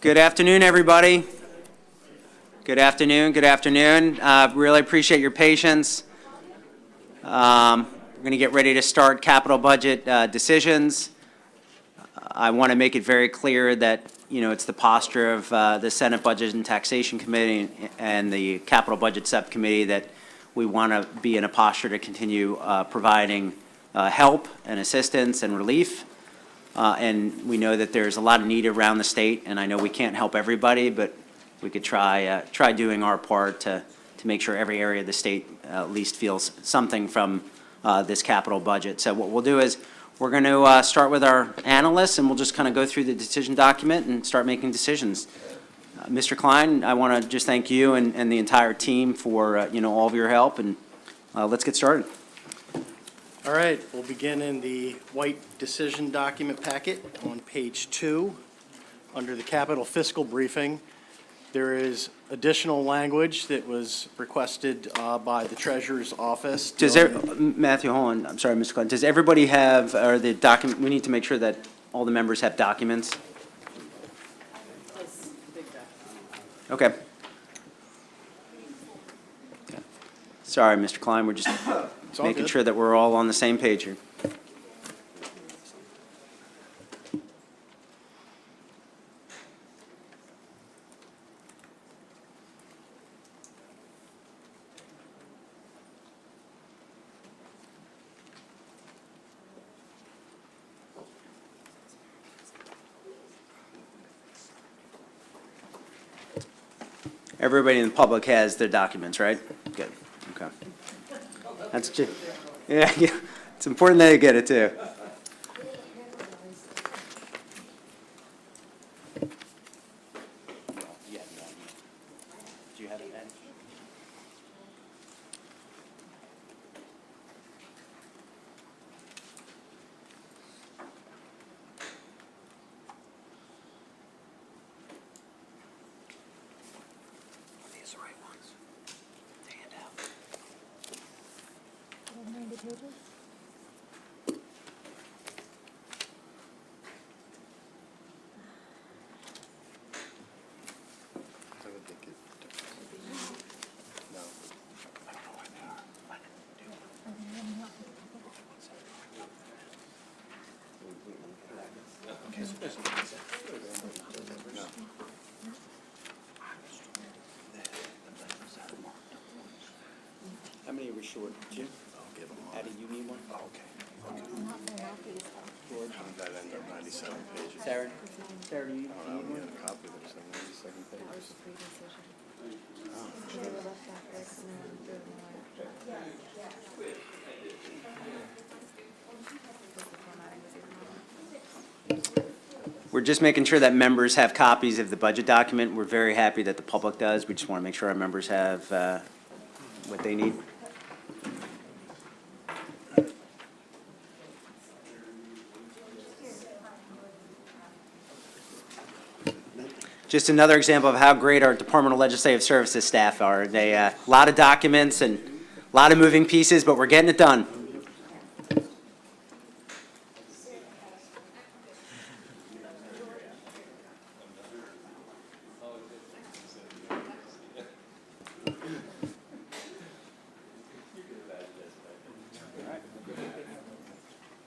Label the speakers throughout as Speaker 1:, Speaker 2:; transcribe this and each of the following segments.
Speaker 1: Good afternoon, everybody. Good afternoon. Good afternoon. Really appreciate your patience. We're going to get ready to start capital budget decisions. I want to make it very clear that, it's the posture of the Senate Budget and Taxation Committee and the Capital Budget Subcommittee that we want to be in a posture to continue providing help and assistance and relief. And we know that there's a lot of need around the state, and I know we can't help everybody, but we could try doing our part to make sure every area of the state at least feels something from this capital budget. So what we'll do is we're going to start with our analysts, and we'll just kind of go through the decision document and start making decisions. Mr. Klein, I want to just thank you and the entire team for all of your help, and let's get started.
Speaker 2: All right, we'll begin in the white decision document packet on page 2. Under the capital fiscal briefing, there is additional language that was requested by the Treasurer's Office.
Speaker 1: Matthew, hold on. I'm sorry, Mr. Klein. Does everybody have, or the document, we need to make sure that all the members have documents? Okay. Sorry, Mr. Klein, we're just making sure that we're all on the same page here. Everybody in the public has their documents, right? Good. Okay. That's just, yeah. It's important that you get it too. Do you have it, Ed? These are the right ones. To hand out.
Speaker 3: 90 pages?
Speaker 1: How many are we short? Jim?
Speaker 4: I'll give them all.
Speaker 1: Addie, you need one?
Speaker 4: Oh, okay. That ended up 97 pages.
Speaker 1: Sarah, do you need
Speaker 4: I don't know, we
Speaker 1: one?
Speaker 4: had a copy that was like 97 pages.
Speaker 3: They were left after, because no one threw them away.
Speaker 1: We're just making sure that members have copies of the budget document. We're very happy that the public does. We just want to make sure our members have what they need. Just another example of how great our Department of Legislative Services staff are. They a lot of documents and a lot of moving pieces, but we're getting it done.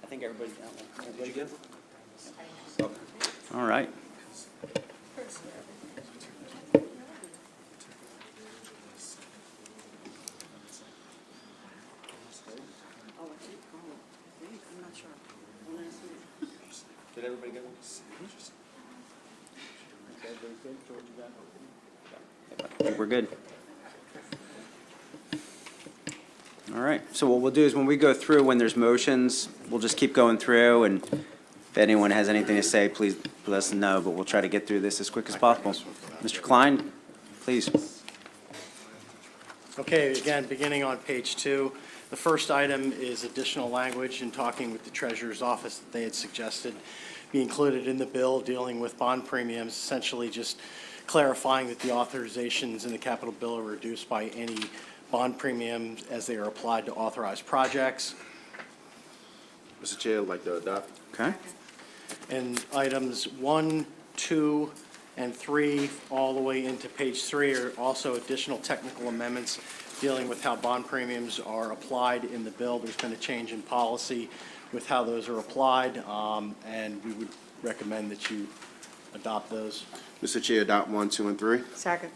Speaker 1: I think everybody good? All right. Did everybody get one? I think we're good. All right, so what we'll do is when we go through, when there's motions, we'll just keep going through, and if anyone has anything to say, please let us know, but we'll try to get through this as quick as possible. Mr. Klein, please.
Speaker 2: Okay, again, beginning on page 2. The first item is additional language in talking with the Treasurer's Office that they had suggested be included in the bill dealing with bond premiums, essentially just clarifying that the authorizations in the capital bill are reduced by any bond premiums as they are applied to authorized projects.
Speaker 4: Mr. Chair, I'd like to adopt.
Speaker 1: Okay.
Speaker 2: And items 1, 2, And 3, all the way into page 3, are also additional technical amendments dealing with how bond premiums are applied in the bill. There's been a change in policy with how those are applied, and we would recommend that you adopt those.
Speaker 4: Mr. Chair, adopt 1, 2, and 3.
Speaker 3: Second.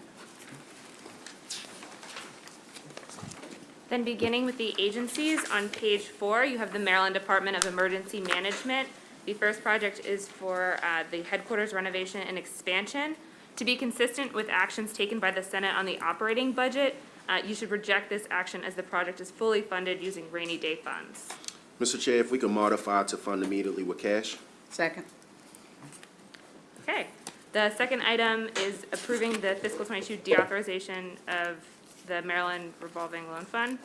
Speaker 5: Then beginning with the agencies, on page 4, you have the Maryland Department of Emergency Management. The first project is for the headquarters renovation and expansion. To be consistent with actions taken by the Senate on the operating budget, you should reject this action as the project is fully funded using rainy day funds.
Speaker 4: Mr. Chair, if we could modify to fund immediately with cash.
Speaker 3: Second.
Speaker 5: Okay. The second item is approving the fiscal 22 deauthorization of the Maryland Revolving Loan Fund.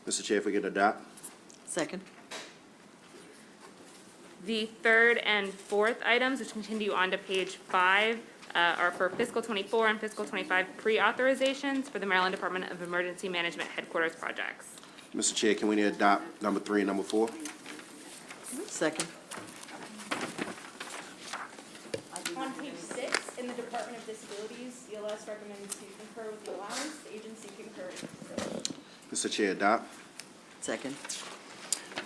Speaker 4: Mr. Chair, if we could adopt.
Speaker 3: Second.
Speaker 5: The third and fourth items, which continue on to page 5, are for fiscal 24 and fiscal 25 pre-authorizations for the Maryland Department of Emergency Management headquarters projects.
Speaker 4: Mr. Chair, can we adopt number 3 and number 4?
Speaker 3: Second.
Speaker 5: On page 6, in the Department of Disabilities, DLS recommends to concur with the allowance. The agency concurs.
Speaker 4: Mr. Chair, adopt.
Speaker 3: Second.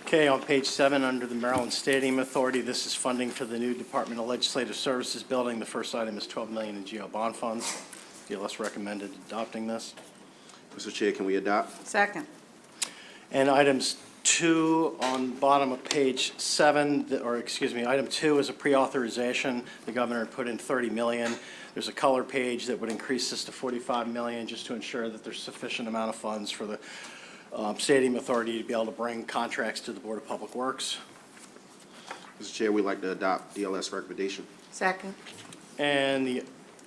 Speaker 2: Okay, on page 7, under the Maryland Stadium Authority, this is funding for the new Department of Legislative Services building. The first item is $12 million in GO bond funds. DLS recommended adopting this.
Speaker 4: Mr. Chair, can we adopt?
Speaker 3: Second.
Speaker 2: And items 2 on bottom of page 7, item 2 is a pre-authorization. The governor put in $30 million. There's a color page that would increase this to $45 million just to ensure that there's sufficient amount of funds for the Stadium Authority to be able to bring contracts to the Board of Public Works.
Speaker 4: Mr. Chair, we'd like to adopt DLS recommendation.
Speaker 3: Second.
Speaker 2: And the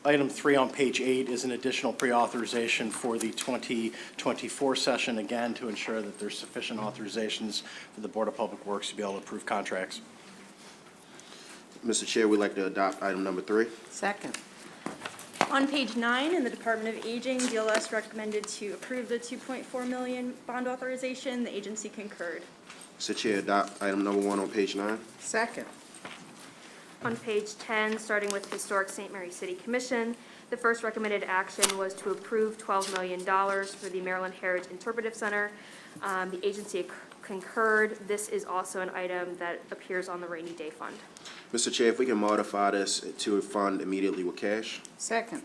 Speaker 2: item 3 on page 8 is an additional pre-authorization for the 2024 session, again, to ensure that there's sufficient authorizations for the Board of Public Works to be able to approve contracts.
Speaker 4: Mr. Chair, we'd like to adopt item number 3.
Speaker 3: Second.
Speaker 6: On page 9, in the Department of Aging, DLS recommended to approve the $2.4 million bond authorization. The agency concurred.
Speaker 4: Mr. Chair, adopt item number 1 on page 9.
Speaker 3: Second.
Speaker 5: On page 10, starting with Historic St. Mary City Commission, the first recommended action was to approve $12 million for the Maryland Heritage Interpretive Center. The agency concurred. This is also an item that appears on the rainy day fund.
Speaker 4: Mr. Chair, if we can modify this to fund immediately with cash.
Speaker 3: Second.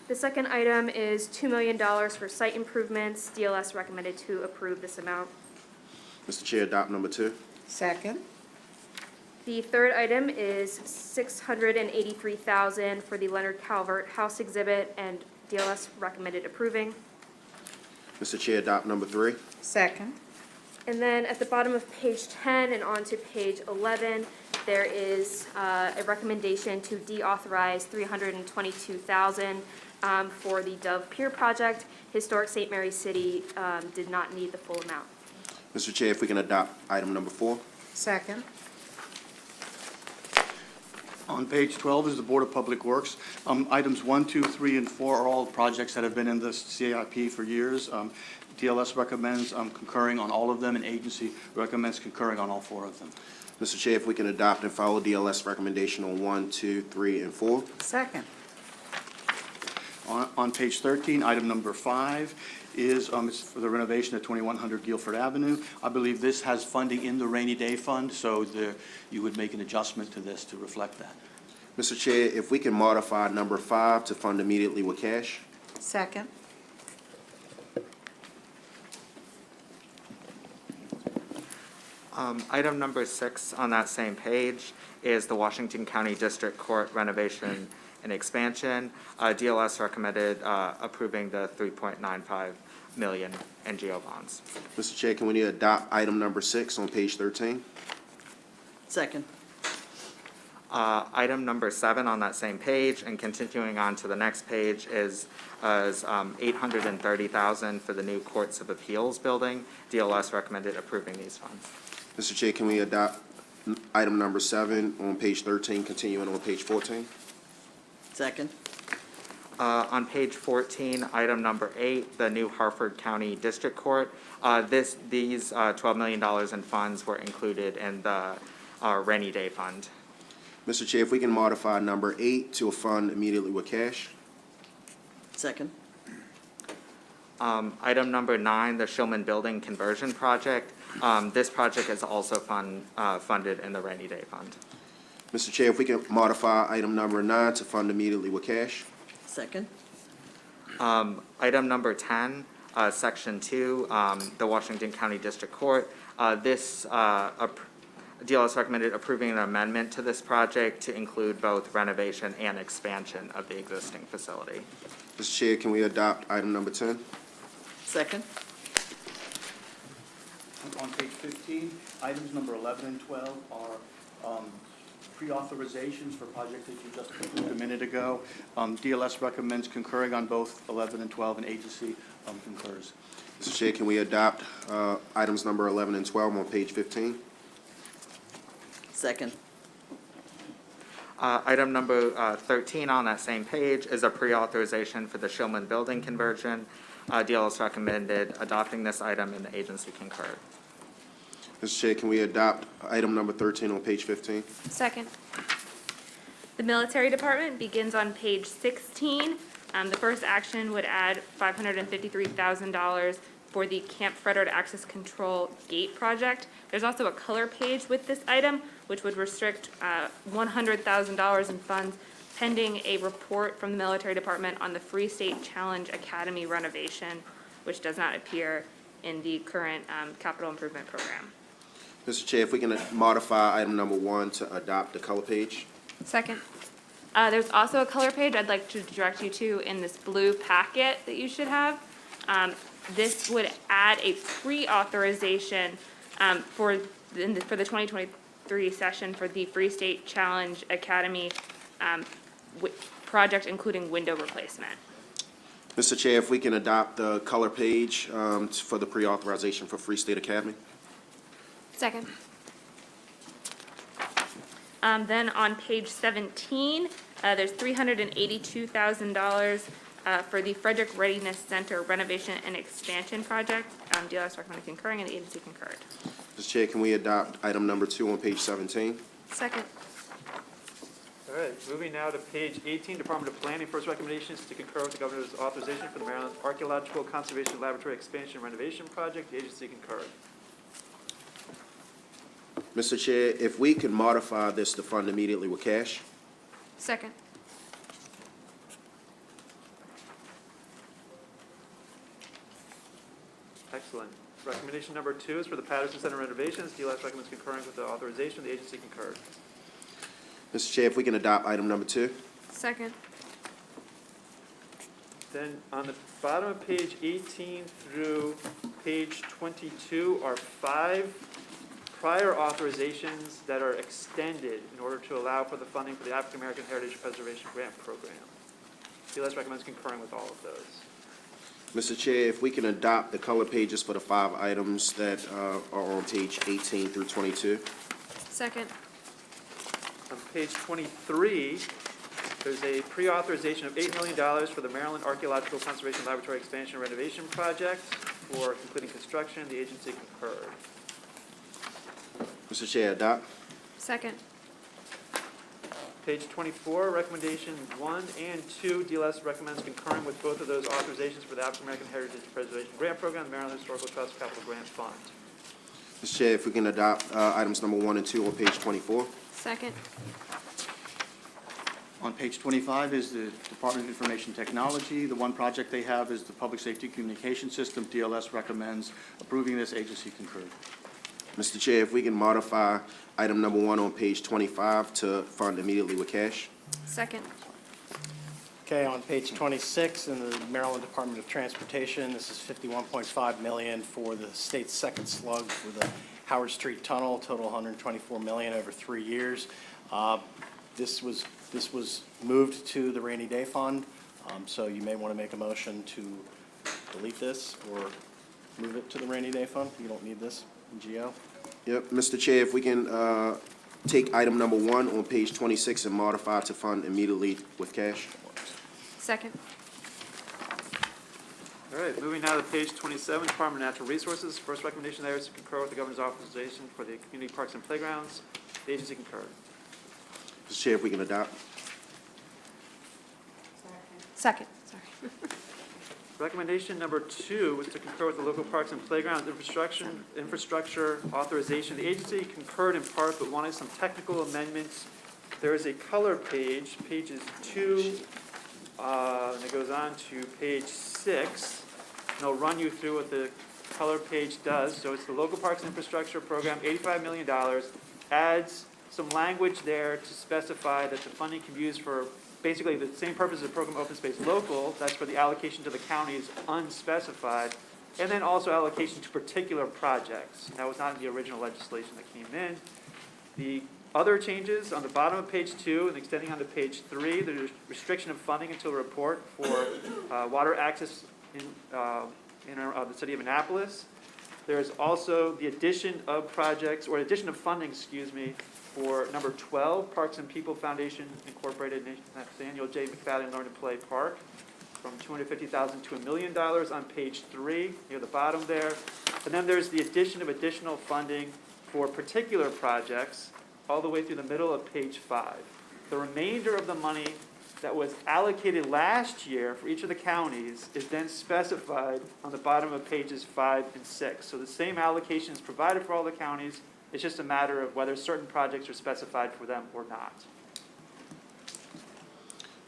Speaker 5: The second item is $2 million for site improvements. DLS recommended to approve this amount.
Speaker 4: Mr. Chair, adopt number 2.
Speaker 3: Second.
Speaker 5: The third item is $683,000 for the Leonard Calvert House exhibit, and DLS recommended approving.
Speaker 4: Mr. Chair, adopt number 3.
Speaker 3: Second.
Speaker 5: And then at the bottom of page 10 and on to page 11, there is a recommendation to deauthorize $322,000 for the Dove Pier project. Historic St. Mary City did not need the full amount.
Speaker 4: Mr. Chair, if we can adopt item number 4.
Speaker 3: Second.
Speaker 7: On page 12 is the Board of Public Works. Items 1, 2, 3, and 4 are all projects that have been in the CIP for years. DLS recommends concurring on all of them, and agency recommends concurring on all 4 of them.
Speaker 4: Mr. Chair, if we can adopt and follow DLS recommendation on 1, 2, 3, and 4.
Speaker 3: Second.
Speaker 7: On page 13, item number 5 is it's for the renovation of 2100 Guilford Avenue. I believe this has funding in the rainy day fund, so you would make an adjustment to this to reflect that.
Speaker 4: Mr. Chair, if we can modify number 5 to fund immediately with cash.
Speaker 3: Second.
Speaker 8: Item number 6 on that same page is the Washington County District Court renovation and expansion. DLS recommended approving the $3.95 million NGO bonds.
Speaker 4: Mr. Chair, can we adopt item number 6 on page 13?
Speaker 3: Second.
Speaker 8: Item number 7 on that same page, and continuing on to the next page, is $830,000 for the new Courts of Appeals building. DLS recommended approving these funds.
Speaker 4: Mr. Chair, can we adopt item number 7 on page 13, continuing on page 14?
Speaker 3: Second.
Speaker 8: On page 14, item number 8, the new Harford County District Court. These $12 million in funds were included in the rainy day fund.
Speaker 4: Mr. Chair, if we can modify number 8 to a fund immediately with cash.
Speaker 9: Second.
Speaker 8: Item number 9, the Shulman Building Conversion Project. This project is also funded in the rainy day fund.
Speaker 4: Mr. Chair, if we can modify item number 9 to fund immediately with cash.
Speaker 9: Second.
Speaker 8: Item number 10, Section 2, the Washington County District Court. DLS recommended approving an amendment to this project to include both renovation and expansion of the existing facility.
Speaker 4: Mr. Chair, can we adopt item number 10?
Speaker 9: Second.
Speaker 7: On page 15, items number 11 and 12 are pre-authorizations for projects that you just approved a minute ago. DLS recommends concurring on both 11 and 12, and agency concurs.
Speaker 4: Mr. Chair, can we adopt items number 11 and 12 on page 15?
Speaker 9: Second.
Speaker 8: Item number 13 on that same page is a pre-authorization for the Shulman Building conversion. DLS recommended adopting this item, and the agency concurred.
Speaker 4: Mr. Chair, can we adopt item number 13 on page 15?
Speaker 5: Second. The military department begins on page 16. The first action would add $553,000 for the Camp Frederick Access Control Gate project. There's also a color page with this item, which would restrict $100,000 in funds pending a report from the military department on the Free State Challenge Academy renovation, which does not appear in the current capital improvement program.
Speaker 4: Mr. Chair, if we can modify item number 1 to adopt the color page.
Speaker 5: Second. There's also a color page I'd like to direct you to in this blue packet that you should have. This would add a pre-authorization for the 2023 session for the Free State Challenge Academy project, including window replacement.
Speaker 4: Mr. Chair, if we can adopt the color page for the pre-authorization for Free State Academy.
Speaker 5: Second. Then on page 17, there's $382,000 for the Frederick Readiness Center renovation and expansion project. DLS recommended concurring, and the agency concurred.
Speaker 4: Mr. Chair, can we adopt item number 2 on page 17?
Speaker 5: Second.
Speaker 10: All right, moving now to page 18, Department of Planning. First recommendation is to concur with the governor's authorization for the Maryland Archaeological Conservation Laboratory Expansion Renovation Project. The agency concurred.
Speaker 4: Mr. Chair, if we could modify this to fund immediately with cash.
Speaker 5: Second.
Speaker 10: Excellent. Recommendation number 2 is for the Patterson Center renovations. DLS recommends concurring with the authorization. The agency concurred.
Speaker 4: Mr. Chair, if we can adopt item number 2.
Speaker 5: Second.
Speaker 10: Then on the bottom of page 18 through page 22 are 5 prior authorizations that are extended in order to allow for the funding for the African American Heritage Preservation Grant Program. DLS recommends concurring with all of those.
Speaker 4: Mr. Chair, if we can adopt the color pages for the 5 items that are on page 18 through 22.
Speaker 5: Second.
Speaker 10: On page 23, there's a pre-authorization of $8 million for the Maryland Archaeological Conservation Laboratory Expansion Renovation Project for completing construction. The agency concurred.
Speaker 4: Mr. Chair, adopt.
Speaker 5: Second.
Speaker 10: Page 24, recommendation 1 and 2, DLS recommends concurring with both of those authorizations for the African American Heritage Preservation Grant Program, the Maryland Historical Trust Capital Grant Fund.
Speaker 4: Mr. Chair, if we can adopt items number 1 and 2 on page 24.
Speaker 5: Second.
Speaker 7: On page 25 is the Department of Information Technology. The one project they have is the Public Safety Communication System. DLS recommends approving this. Agency concurred.
Speaker 4: Mr. Chair, if we can modify item number 1 on page 25 to fund immediately with cash.
Speaker 5: Second.
Speaker 2: Okay, on page 26 in the Maryland Department of Transportation, this is $51.5 million for the state's second slug for the Howard Street Tunnel, total $124 million over 3 years. This was moved to the rainy day fund, so you may want to make a motion to delete this or move it to the rainy day fund. You don't need this in GO.
Speaker 4: Yep, Mr. Chair, if we can take item number 1 on page 26 and modify to fund immediately with cash.
Speaker 5: Second.
Speaker 10: All right, moving now to page 27, Department of Natural Resources. First recommendation there is to concur with the governor's authorization for the community parks and playgrounds. The agency concurred.
Speaker 4: Mr. Chair, if we can adopt.
Speaker 3: Second, sorry.
Speaker 10: Recommendation number 2 is to concur with the local parks and playgrounds infrastructure authorization. The agency concurred in part, but wanted some technical amendments. There is a color page, pages 2, and it goes on to page 6. And I'll run you through what the color page does. So it's the local parks infrastructure program, $85 million, adds some language there to specify that the funding can be used for basically the same purpose as the program Open Space Local. That's for the allocation to the counties unspecified, and then also allocation to particular projects. That was not in the original legislation that came in. The other changes on the bottom of page 2 and extending onto page 3, there's restriction of funding until a report for water access in the city of Annapolis. There's also the addition of projects, or addition of funding, for number 12, Parks and People Foundation Incorporated, Nathaniel J. McFadden Learn and Play Park, from $250,000 to $1 million on page 3, near the bottom there. And then there's the addition of additional funding for particular projects, all the way through the middle of page 5. The remainder of the money that was allocated last year for each of the counties is then specified on the bottom of pages 5 and 6. So the same allocation is provided for all the counties. It's just a matter of whether certain projects are specified for them or not.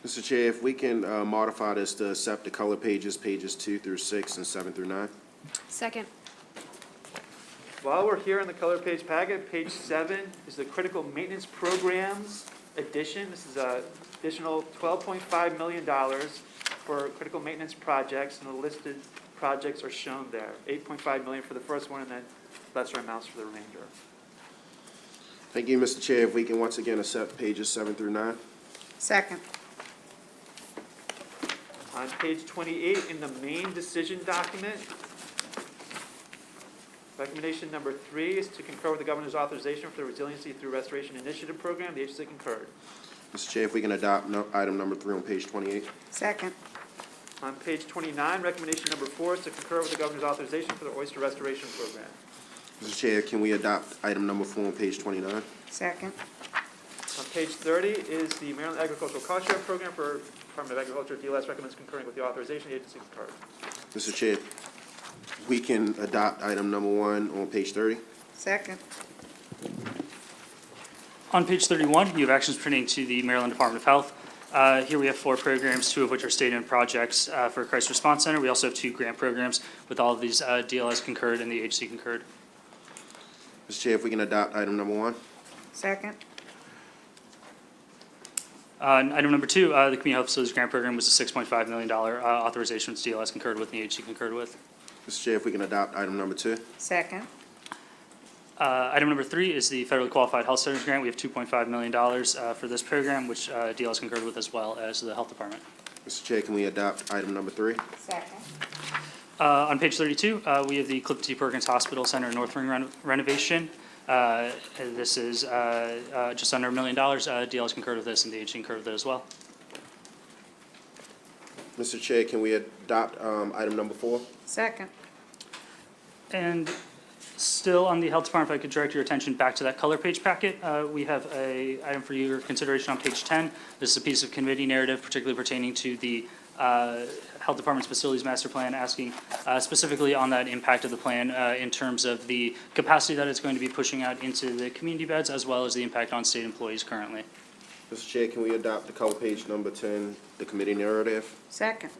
Speaker 4: Mr. Chair, if we can modify this to accept the color pages, pages 2 through 6 and 7 through 9.
Speaker 3: Second.
Speaker 10: While we're here in the color page packet, page 7 is the critical maintenance programs addition. This is an additional $12.5 million for critical maintenance projects, and the listed projects are shown there. $8.5 million for the first one, and then lesser amounts for the remainder.
Speaker 4: Thank you, Mr. Chair. If we can once again accept pages 7 through 9.
Speaker 3: Second.
Speaker 10: On page 28 in the main decision document, recommendation number 3 is to concur with the governor's authorization for the Resiliency Through Restoration Initiative Program. The agency concurred.
Speaker 4: Mr. Chair, if we can adopt item number 3 on page 28.
Speaker 3: Second.
Speaker 10: On page 29, recommendation number 4 is to concur with the governor's authorization for the Oyster Restoration Program.
Speaker 4: Mr. Chair, can we adopt item number 4 on page 29?
Speaker 3: Second.
Speaker 10: On page 30 is the Maryland Agricultural Cost Share Program for Department of Agriculture. DLS recommends concurring with the authorization. The agency concurred.
Speaker 4: Mr. Chair, we can adopt item number 1 on page 30.
Speaker 3: Second.
Speaker 11: On page 31, you have actions pertaining to the Maryland Department of Health. Here we have 4 programs, 2 of which are state-owned projects for Crisis Response Center. We also have 2 grant programs. With all of these, DLS concurred and the agency concurred.
Speaker 4: Mr. Chair, if we can adopt item number 1.
Speaker 3: Second.
Speaker 11: Item number 2, the Community Health Facilities Grant Program was a $6.5 million authorization, which DLS concurred with and the agency concurred with.
Speaker 4: Mr. Chair, if we can adopt item number 2.
Speaker 3: Second.
Speaker 11: Item number 3 is the Federally Qualified Health Centers Grant. We have $2.5 million for this program, which DLS concurred with, as well as the Health Department.
Speaker 4: Mr. Chair, can we adopt item number 3?
Speaker 3: Second.
Speaker 11: On page 32, we have the Clifton T. Perkins Hospital Center North Ring renovation. This is just under $1 million. DLS concurred with this, and the agency concurred with it as well.
Speaker 4: Mr. Chair, can we adopt item number 4?
Speaker 3: Second.
Speaker 11: And still on the Health Department, if I could direct your attention back to that color page packet, we have a item for your consideration on page 10. This is a piece of committee narrative, particularly pertaining to the Health Department's facilities master plan, asking specifically on that impact of the plan in terms of the capacity that it's going to be pushing out into the community beds, as well as the impact on state employees currently.
Speaker 4: Mr. Chair, can we adopt the color page number 10, the committee narrative?
Speaker 3: Second.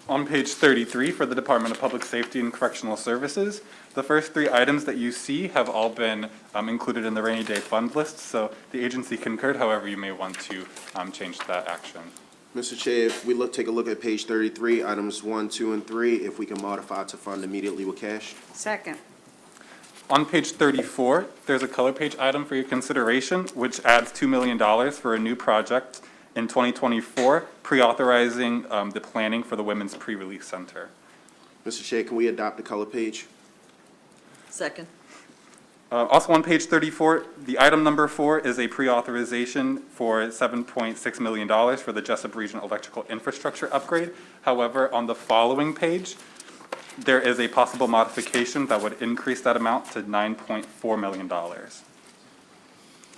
Speaker 12: On page 33 for the Department of Public Safety and Correctional Services, the first 3 items that you see have all been included in the rainy day fund list, so the agency concurred. However, you may want to change that action.
Speaker 4: Mr. Chair, if we take a look at page 33, items 1, 2, and 3, if we can modify to fund immediately with cash.
Speaker 3: Second.
Speaker 12: On page 34, there's a color page item for your consideration, which adds $2 million for a new project in 2024, pre-authorizing the planning for the Women's Pre-Release Center.
Speaker 4: Mr. Chair, can we adopt the color page?
Speaker 9: Second.
Speaker 12: Also on page 34, the item number 4 is a pre-authorization for $7.6 million for the Jessup Regional Electrical Infrastructure Upgrade. However, on the following page, there is a possible modification that would increase that amount to $9.4 million.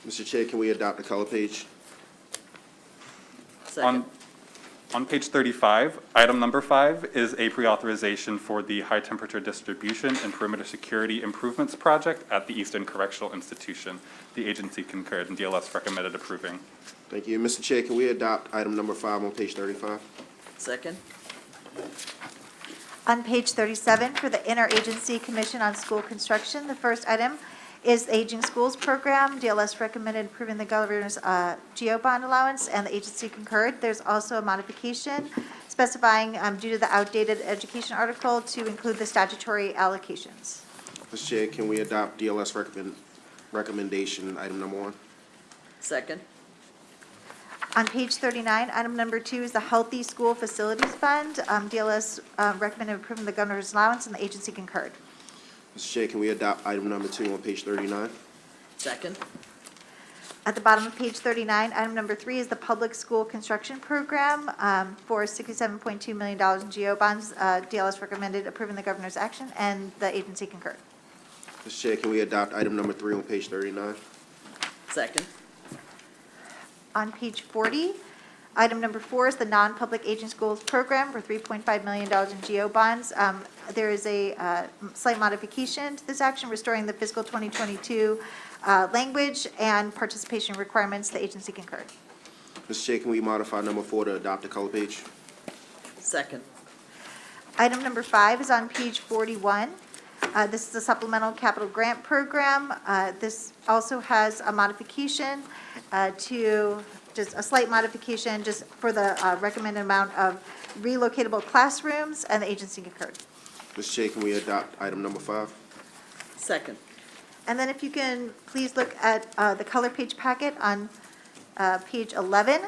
Speaker 4: Mr. Chair, can we adopt the color page?
Speaker 9: Second.
Speaker 12: On page 35, item number 5 is a pre-authorization for the high-temperature distribution and perimeter security improvements project at the Eastern Correctional Institution. The agency concurred and DLS recommended approving.
Speaker 4: Thank you. Mr. Chair, can we adopt item number 5 on page 35?
Speaker 9: Second.
Speaker 13: On page 37, for the Interagency Commission on School Construction, the first item is the Aging Schools Program. DLS recommended approving the governor's GO bond allowance, and the agency concurred. There's also a modification specifying, due to the outdated education article, to include the statutory allocations.
Speaker 4: Mr. Chair, can we adopt DLS recommendation, item number 1?
Speaker 9: Second.
Speaker 13: On page 39, item number 2 is the Healthy School Facilities Fund. DLS recommended approving the governor's allowance, and the agency concurred.
Speaker 4: Mr. Chair, can we adopt item number 2 on page 39?
Speaker 9: Second.
Speaker 13: At the bottom of page 39, item number 3 is the Public School Construction Program for $67.2 million in GO bonds. DLS recommended approving the governor's action, and the agency concurred.
Speaker 4: Mr. Chair, can we adopt item number 3 on page 39?
Speaker 9: Second.
Speaker 13: On page 40, item number 4 is the Non-Public Aging Schools Program for $3.5 million in GO bonds. There is a slight modification to this action, restoring the fiscal 2022 language and participation requirements. The agency concurred.
Speaker 4: Mr. Chair, can we modify number 4 to adopt the color page?
Speaker 9: Second.
Speaker 13: Item number 5 is on page 41. This is a supplemental capital grant program. This also has a modification to, just a slight modification, just for the recommended amount of relocatable classrooms, and the agency concurred.
Speaker 4: Mr. Chair, can we adopt item number 5?
Speaker 9: Second.
Speaker 13: And then if you can, please look at the color page packet on page 11.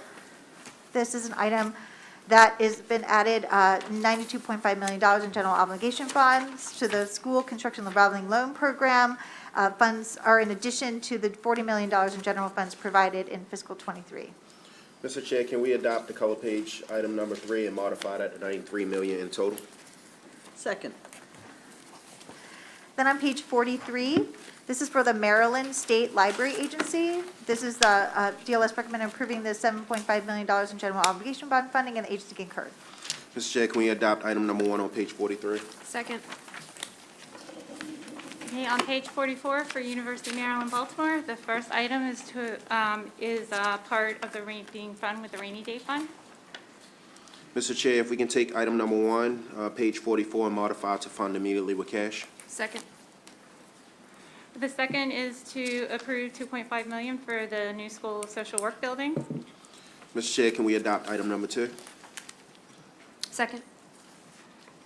Speaker 13: This is an item that has been added, $92.5 million in general obligation funds to the school construction revolving loan program. Funds are in addition to the $40 million in general funds provided in fiscal '23.
Speaker 4: Mr. Chair, can we adopt the color page, item number 3, and modify that to $93 million in total?
Speaker 9: Second.
Speaker 13: Then on page 43, this is for the Maryland State Library Agency. This is the DLS recommended approving the $7.5 million in general obligation bond funding, and the agency concurred.
Speaker 4: Mr. Chair, can we adopt item number 1 on page 43?
Speaker 5: Second. Okay, on page 44 for University of Maryland, Baltimore, the first item is part of the being fund with the rainy day fund.
Speaker 4: Mr. Chair, if we can take item number 1, page 44, and modify to fund immediately with cash?
Speaker 5: Second. The second is to approve $2.5 million for the new school social work building.
Speaker 4: Mr. Chair, can we adopt item number 2?
Speaker 5: Second.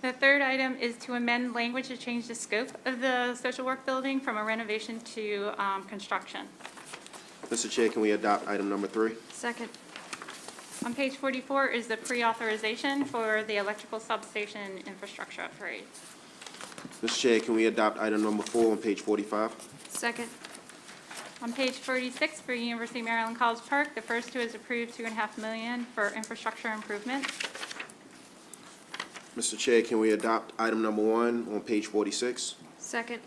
Speaker 5: The third item is to amend language to change the scope of the social work building from a renovation to construction.
Speaker 4: Mr. Chair, can we adopt item number 3?
Speaker 5: Second. On page 44 is the pre-authorization for the electrical substation infrastructure upgrade.
Speaker 4: Mr. Chair, can we adopt item number 4 on page 45?
Speaker 5: Second. On page 46 for University of Maryland College Park, the first two is approved $2.5 million for infrastructure improvements.
Speaker 4: Mr. Chair, can we adopt item number 1 on page 46?
Speaker 5: Second.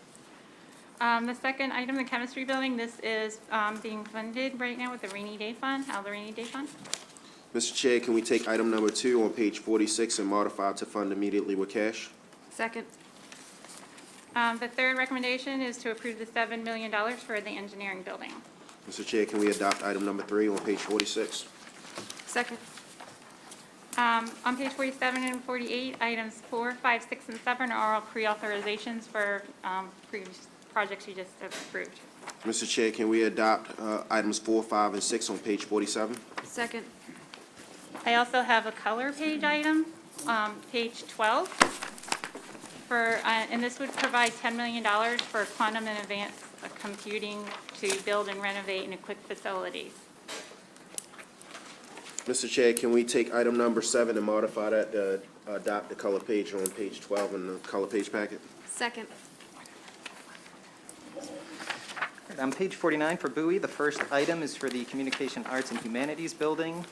Speaker 5: The second item, the chemistry building, this is being funded right now with the rainy day fund, out of the rainy day fund.
Speaker 4: Mr. Chair, can we take item number 2 on page 46 and modify to fund immediately with cash?
Speaker 5: Second. The third recommendation is to approve the $7 million for the engineering building.
Speaker 4: Mr. Chair, can we adopt item number 3 on page 46?
Speaker 5: Second. On page 47 and 48, items 4, 5, 6, and 7 are all pre-authorizations for previous projects you just approved.
Speaker 4: Mr. Chair, can we adopt items 4, 5, and 6 on page 47?
Speaker 5: Second. I also have a color page item, page 12, and this would provide $10 million for quantum and advanced computing to build and renovate and equip facilities.
Speaker 4: Mr. Chair, can we take item number 7 and modify that to adopt the color page on page 12 in the color page packet?
Speaker 5: Second.
Speaker 14: On page 49 for Bowie, the first item is for the Communication Arts and Humanities Building.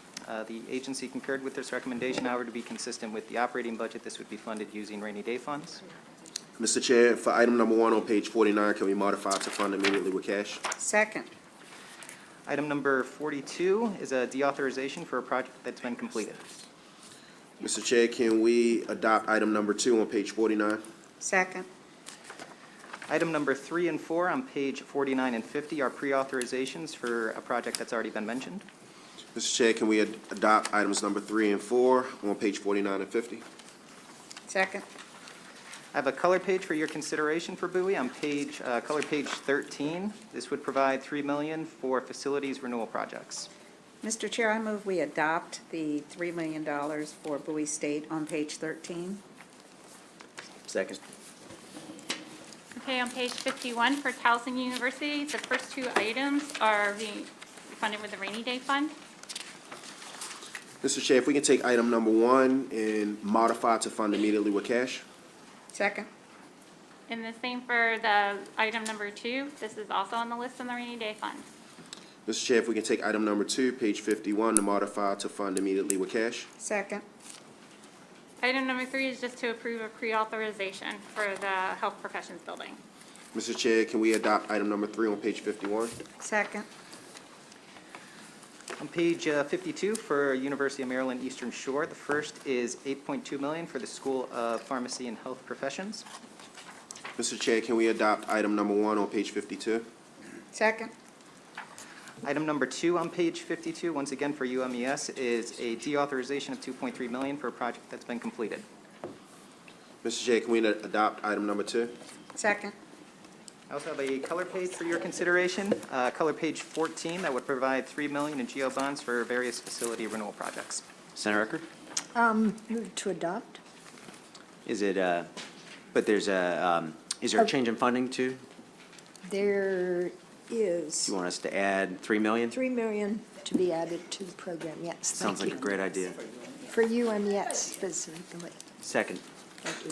Speaker 14: The agency concurred with this recommendation. However, to be consistent with the operating budget, this would be funded using rainy day funds.
Speaker 4: Mr. Chair, for item number 1 on page 49, can we modify to fund immediately with cash?
Speaker 9: Second.
Speaker 14: Item number 42 is a deauthorization for a project that's been completed.
Speaker 4: Mr. Chair, can we adopt item number 2 on page 49?
Speaker 9: Second.
Speaker 14: Item number 3 and 4 on page 49 and 50 are pre-authorizations for a project that's already been mentioned.
Speaker 4: Mr. Chair, can we adopt items number 3 and 4 on page 49 and 50?
Speaker 9: Second.
Speaker 14: I have a color page for your consideration for Bowie on page, color page 13. This would provide $3 million for facilities renewal projects.
Speaker 15: Mr. Chair, I move we adopt the $3 million for Bowie State on page 13.
Speaker 1: Second.
Speaker 5: Okay, on page 51 for Towson University, the first two items are being funded with the rainy day fund.
Speaker 4: Mr. Chair, if we can take item number 1 and modify to fund immediately with cash?
Speaker 15: Second.
Speaker 5: And the same for the item number 2. This is also on the list on the rainy day fund.
Speaker 4: Mr. Chair, if we can take item number 2, page 51, to modify to fund immediately with cash?
Speaker 15: Second.
Speaker 5: Item number 3 is just to approve a pre-authorization for the health professions building.
Speaker 4: Mr. Chair, can we adopt item number 3 on page 51?
Speaker 15: Second.
Speaker 14: On page 52 for University of Maryland Eastern Shore, the first is $8.2 million for the School of Pharmacy and Health Professions.
Speaker 4: Mr. Chair, can we adopt item number 1 on page 52?
Speaker 15: Second.
Speaker 14: Item number 2 on page 52, once again for UMES, is a deauthorization of $2.3 million for a project that's been completed.
Speaker 4: Mr. Chair, can we adopt item number 2?
Speaker 15: Second.
Speaker 14: I also have a color page for your consideration, color page 14, that would provide $3 million in GO bonds for various facility renewal projects.
Speaker 1: Senator Eckert?
Speaker 16: Move to adopt.
Speaker 1: Is it, but there's a, is there a change in funding too?
Speaker 16: There
Speaker 1: Do
Speaker 16: is
Speaker 1: you want us to add 3 million?
Speaker 16: 3 million to be added to the program, yes.
Speaker 1: Sounds
Speaker 16: thank
Speaker 1: like a
Speaker 16: you.
Speaker 1: great idea.
Speaker 16: For UMES specifically,
Speaker 1: Second.
Speaker 16: thank you.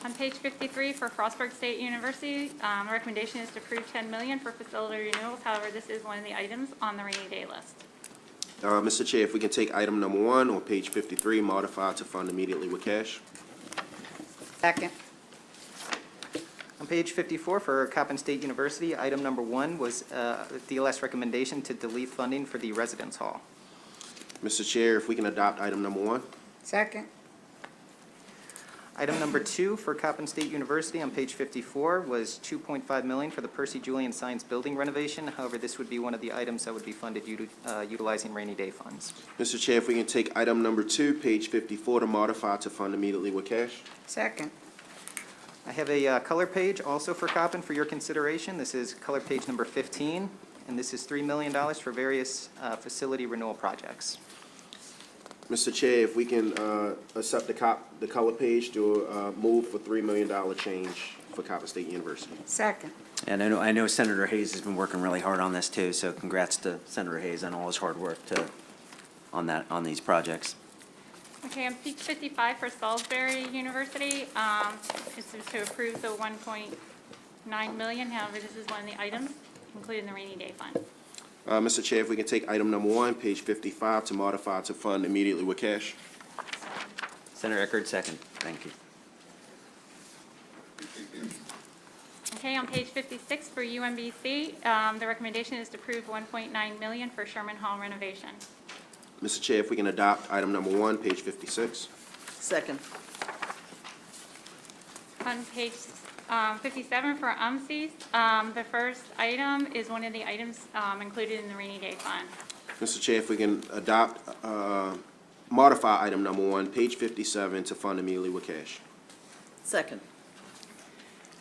Speaker 5: On page 53 for Frostburg State University, the recommendation is to approve $10 million for facility renewals. However, this is one of the items on the rainy day list.
Speaker 4: Mr. Chair, if we can take item number 1 on page 53, modify to fund immediately with cash?
Speaker 15: Second.
Speaker 14: On page 54 for Coppin State University, item number 1 was DLS recommendation to delete funding for the residence hall.
Speaker 4: Mr. Chair, if we can adopt item number 1?
Speaker 15: Second.
Speaker 14: Item number 2 for Coppin State University on page 54 was $2.5 million for the Percy Julian Science Building renovation. However, this would be one of the items that would be funded utilizing rainy day funds.
Speaker 4: Mr. Chair, if we can take item number 2, page 54, to modify to fund immediately with cash?
Speaker 15: Second.
Speaker 14: I have a color page also for Coppin for your consideration. This is color page number 15, and this is $3 million for various facility renewal projects.
Speaker 4: Mr. Chair, if we can accept the color page to move for $3 million change for Coppin State University.
Speaker 15: Second.
Speaker 1: And I know Senator Hayes has been working really hard on this too, so congrats to Senator Hayes on all his hard work on these projects.
Speaker 5: Okay, on page 55 for Salisbury University, this is to approve the $1.9 million. However, this is one of the items included in the rainy day fund.
Speaker 4: Mr. Chair, if we can take item number 1, page 55, to modify to fund immediately with cash.
Speaker 1: Senator Eckert, second. Thank you.
Speaker 5: Okay, on page 56 for UMBC, the recommendation is to approve $1.9 million for Sherman Hall renovation.
Speaker 4: Mr. Chair, if we can adopt item number 1, page 56.
Speaker 9: Second.
Speaker 5: On page 57 for UMCs, the first item is one of the items included in the rainy day fund.
Speaker 4: Mr. Chair, if we can adopt, modify item number 1, page 57, to fund immediately with cash.
Speaker 9: Second.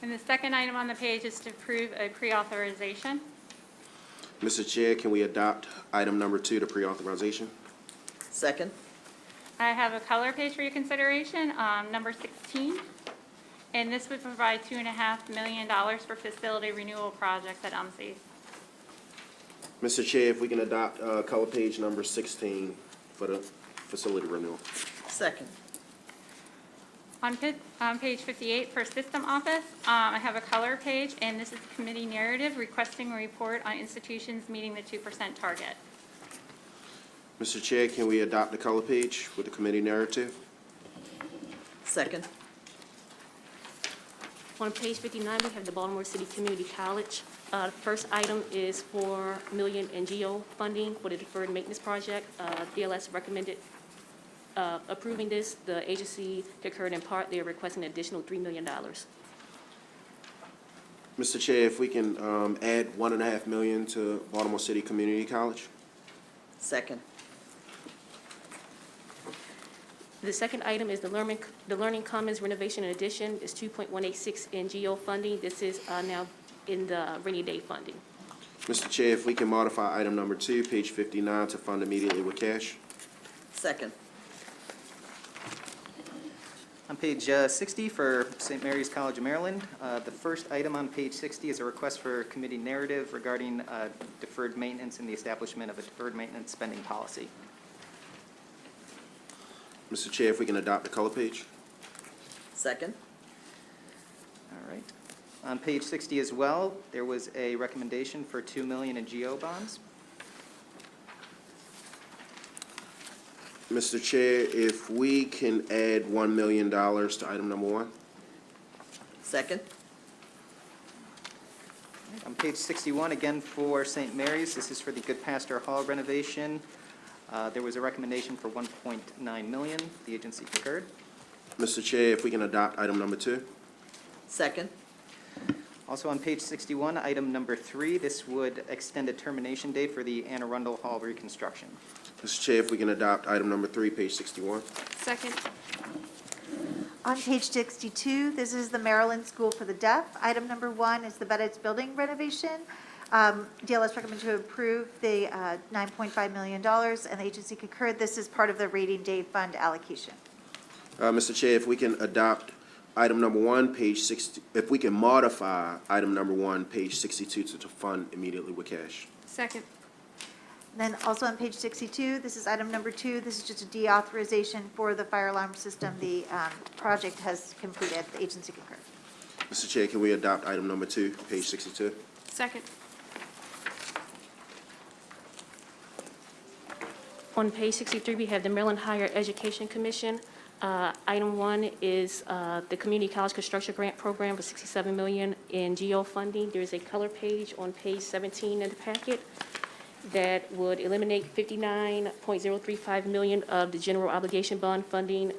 Speaker 5: And the second item on the page is to approve a pre-authorization.
Speaker 4: Mr. Chair, can we adopt item number 2, the pre-authorization?
Speaker 9: Second.
Speaker 5: I have a color page for your consideration, number 16. And this would provide $2.5 million for facility renewal projects at UMCs.
Speaker 4: Mr. Chair, if we can adopt color page number 16 for the facility renewal.
Speaker 9: Second.
Speaker 5: On page 58 for System Office, I have a color page, and this is committee narrative requesting a report on institutions meeting the 2% target.
Speaker 4: Mr. Chair, can we adopt the color page with the committee narrative?
Speaker 9: Second.
Speaker 17: On page 59, we have the Baltimore City Community College. First item is $4 million in GO funding for the deferred maintenance project. DLS recommended approving this. The agency concurred in part. They are requesting an additional $3 million.
Speaker 4: Mr. Chair, if we can add $1.5 million to Baltimore City Community College?
Speaker 9: Second.
Speaker 17: The second item is the Learning Commons renovation and addition is $2.186 in GO funding. This is now in the rainy day funding.
Speaker 4: Mr. Chair, if we can modify item number 2, page 59, to fund immediately with cash?
Speaker 9: Second.
Speaker 14: On page 60 for St. Mary's College of Maryland, the first item on page 60 is a request for committee narrative regarding deferred maintenance and the establishment of a deferred maintenance spending policy.
Speaker 4: Mr. Chair, if we can adopt the color page?
Speaker 9: Second.
Speaker 14: All right. On page 60 as well, there was a recommendation for $2 million in GO bonds.
Speaker 4: Mr. Chair, if we can add $1 million to item number 1?
Speaker 9: Second.
Speaker 14: On page 61, again for St. Mary's, this is for the Good Pastor Hall renovation. There was a recommendation for $1.9 million. The agency concurred.
Speaker 4: Mr. Chair, if we can adopt item number 2?
Speaker 9: Second.
Speaker 14: Also on page 61, item number 3, this would extend a termination date for the Anne Arundel Hall reconstruction.
Speaker 4: Mr. Chair, if we can adopt item number 3, page 61?
Speaker 17: Second.
Speaker 13: On page 62, this is the Maryland School for the Deaf. Item number 1 is the Budget building renovation. DLS recommended to approve the $9.5 million, and the agency concurred. This is part of the rainy day fund allocation.
Speaker 4: Mr. Chair, if we can adopt item number 1, page 60, if we can modify item number 1, page 62 to fund immediately with cash.
Speaker 17: Second.
Speaker 13: Then also on page 62, this is item number 2. This is just a deauthorization for the fire alarm system. The project has completed. The agency concurred.
Speaker 4: Mr. Chair, can we adopt item number 2, page 62?
Speaker 17: Second. On page 63, we have the Maryland Higher Education Commission. Item 1 is the Community College Construction Grant Program with $67 million in GO funding. There is a color page on page 17 in the packet that would eliminate $59.035 million of the general obligation bond funding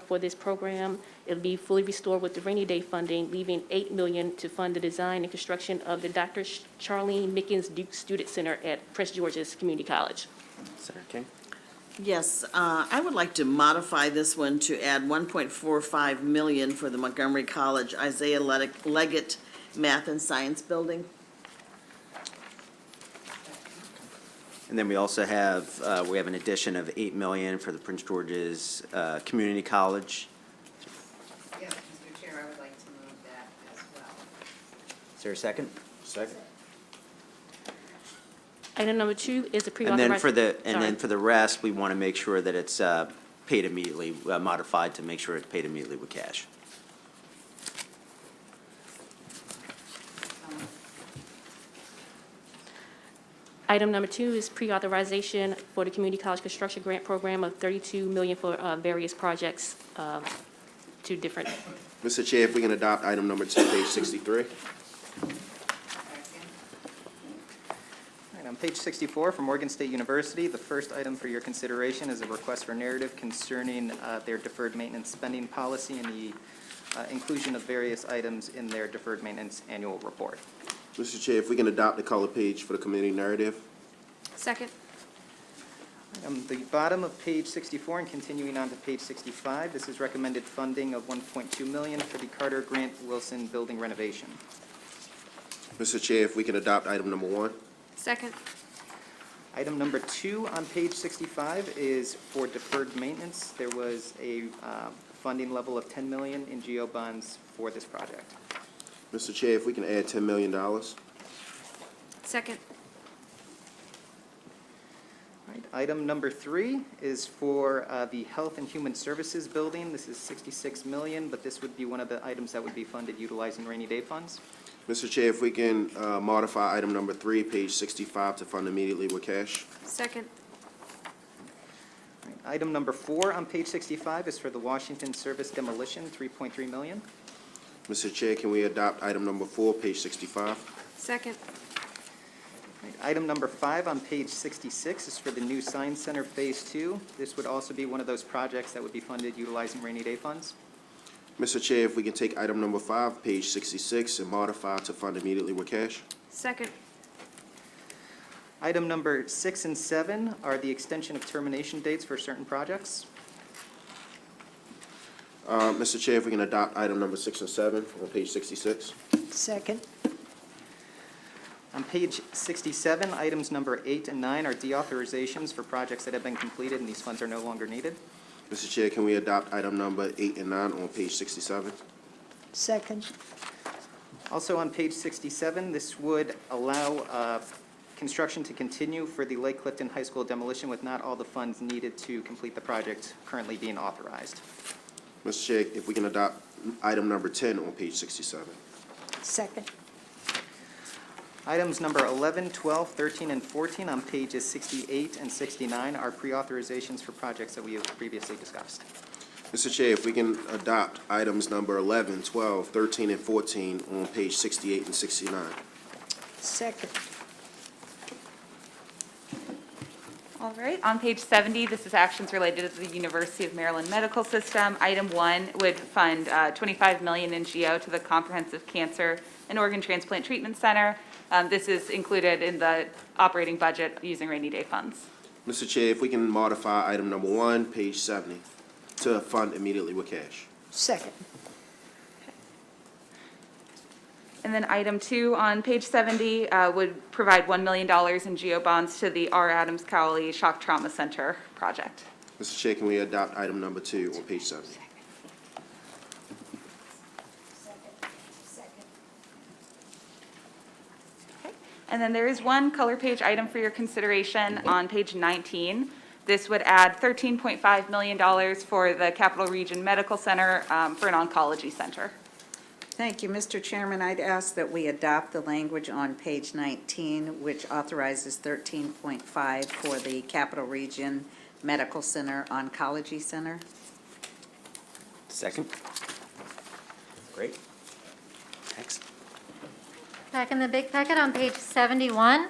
Speaker 17: for this program. It'll be fully restored with the rainy day funding, leaving $8 million to fund the design and construction of the Dr. Charlene Mickens Duke Student Center at Prince George's Community College.
Speaker 1: Senator King?
Speaker 9: Yes, I would like to modify this one to add $1.45 million for the Montgomery College Isaiah Leggett Math and Science Building.
Speaker 1: And then we also have, we have an addition of $8 million for the Prince George's Community College.
Speaker 15: Yes, Mr. Chair, I would like to move that as well.
Speaker 1: Is there a second?
Speaker 4: Second.
Speaker 17: Item number 2 is the
Speaker 1: And
Speaker 17: pre-authorization.
Speaker 1: then for the, and then for the rest, we want to make sure that it's paid immediately, modified to make sure it's paid immediately with cash.
Speaker 17: Item number 2 is pre-authorization for the Community College Construction Grant Program of $32 million for various projects, 2 different.
Speaker 4: Mr. Chair, if we can adopt item number 2, page 63?
Speaker 14: All right, on page 64 from Morgan State University, the first item for your consideration is a request for narrative concerning their deferred maintenance spending policy and the inclusion of various items in their deferred maintenance annual report.
Speaker 4: Mr. Chair, if we can adopt the color page for the committee narrative?
Speaker 17: Second.
Speaker 14: The bottom of page 64 and continuing on to page 65, this is recommended funding of $1.2 million for the Carter Grant Wilson building renovation.
Speaker 4: Mr. Chair, if we can adopt item number 1?
Speaker 17: Second.
Speaker 14: Item number 2 on page 65 is for deferred maintenance. There was a funding level of $10 million in GO bonds for this project.
Speaker 4: Mr. Chair, if we can add $10 million?
Speaker 17: Second.
Speaker 14: All right, item number 3 is for the Health and Human Services building. This is $66 million, but this would be one of the items that would be funded utilizing rainy day funds.
Speaker 4: Mr. Chair, if we can modify item number 3, page 65, to fund immediately with cash?
Speaker 17: Second.
Speaker 14: All right, item number 4 on page 65 is for the Washington Service demolition, $3.3 million.
Speaker 4: Mr. Chair, can we adopt item number 4, page 65?
Speaker 17: Second.
Speaker 14: Right, item number 5 on page 66 is for the new Science Center Phase 2. This would also be one of those projects that would be funded utilizing rainy day funds.
Speaker 4: Mr. Chair, if we can take item number 5, page 66, and modify to fund immediately with cash?
Speaker 17: Second.
Speaker 14: Item number 6 and 7 are the extension of termination dates for certain projects.
Speaker 4: Mr. Chair, if we can adopt item number 6 and 7 on page 66?
Speaker 16: Second.
Speaker 14: On page 67, items number 8 and 9 are deauthorizations for projects that have been completed and these funds are no longer needed.
Speaker 4: Mr. Chair, can we adopt item number 8 and 9 on page 67?
Speaker 16: Second.
Speaker 14: Also on page 67, this would allow construction to continue for the Lake Clifton High School demolition with not all the funds needed to complete the project currently being authorized.
Speaker 4: Mr. Chair, if we can adopt item number 10 on page 67?
Speaker 16: Second.
Speaker 14: Items number 11, 12, 13, and 14 on pages 68 and 69 are pre-authorizations for projects that we have previously discussed.
Speaker 4: Mr. Chair, if we can adopt items number 11, 12, 13, and 14 on page 68 and 69?
Speaker 16: Second.
Speaker 18: All right, on page 70, this is actions related to the University of Maryland Medical System. Item 1 would fund $25 million in GO to the Comprehensive Cancer and Organ Transplant Treatment Center. This is included in the operating budget using rainy day funds.
Speaker 4: Mr. Chair, if we can modify item number 1, page 70, to fund immediately with cash?
Speaker 16: Second.
Speaker 18: And then item 2 on page 70 would provide $1 million in GO bonds to the R. Adams Cowley Shock Trauma Center project.
Speaker 4: Mr. Chair, can we adopt item number 2 on page 70?
Speaker 18: And then there is one color page item for your consideration on page 19. This would add $13.5 million for the Capital Region Medical Center for an oncology center.
Speaker 15: Thank you, Mr. Chairman. I'd ask that we adopt the language on page 19, which authorizes 13.5 for the Capital Region Medical Center Oncology Center.
Speaker 1: Second. Great. Next.
Speaker 19: Back in the big packet on page 71,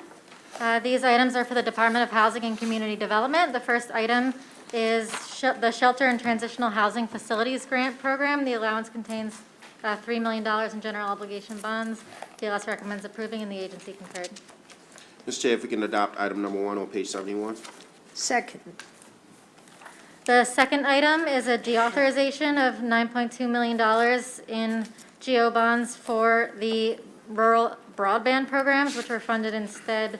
Speaker 19: these items are for the Department of Housing and Community Development. The first item is the Shelter and Transitional Housing Facilities Grant Program. The allowance contains $3 million in general obligation bonds. DLS recommends approving and the agency concurred.
Speaker 4: Mr. Chair, if we can adopt item number 1 on page 71?
Speaker 16: Second.
Speaker 19: The second item is a deauthorization of $9.2 million in GO bonds for the rural broadband programs, which were funded instead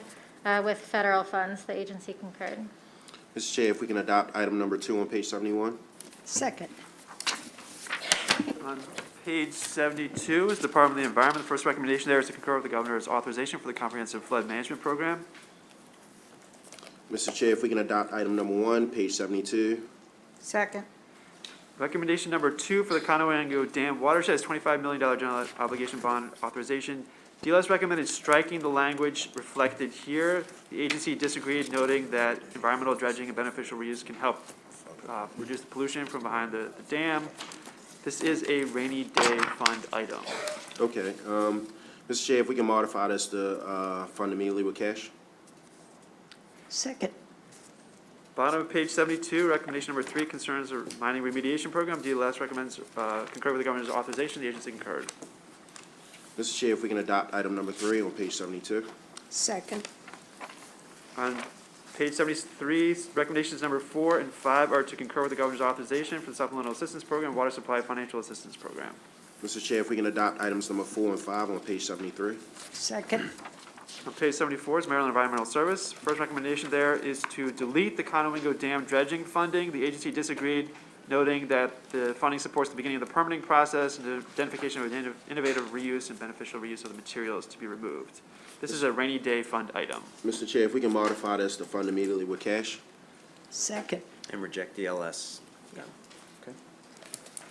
Speaker 19: with federal funds. The agency concurred.
Speaker 4: Mr. Chair, if we can adopt item number 2 on page 71?
Speaker 16: Second.
Speaker 10: On page 72 is Department of the Environment. The first recommendation there is to concur with the governor's authorization for the Comprehensive Flood Management Program.
Speaker 4: Mr. Chair, if we can adopt item number 1, page 72?
Speaker 15: Second.
Speaker 10: Recommendation number 2 for the Conowango Dam watershed is $25 million general obligation bond authorization. DLS recommended striking the language reflected here. The agency disagreed, noting that environmental dredging and beneficial reuse can help reduce the pollution from behind the dam. This is a rainy day fund item.
Speaker 4: Okay. Mr. Chair, if we can modify this to fund immediately with cash?
Speaker 16: Second.
Speaker 10: Bottom of page 72, recommendation number 3 concerns a mining remediation program. DLS recommends concur with the governor's authorization. The agency concurred.
Speaker 4: Mr. Chair, if we can adopt item number 3 on page 72?
Speaker 16: Second.
Speaker 10: On page 73, recommendations number 4 and 5 are to concur with the governor's authorization for the Supplemental Assistance Program, Water Supply Financial Assistance Program.
Speaker 4: Mr. Chair, if we can adopt items number 4 and 5 on page 73?
Speaker 16: Second.
Speaker 10: On page 74 is Maryland Environmental Service. First recommendation there is to delete the Conowango Dam dredging funding. The agency disagreed, noting that the funding supports the beginning of the permitting process and the identification of innovative reuse and beneficial reuse of the materials to be removed. This is a rainy day fund item.
Speaker 4: Mr. Chair, if we can modify this to fund immediately with cash?
Speaker 16: Second.
Speaker 1: And reject DLS.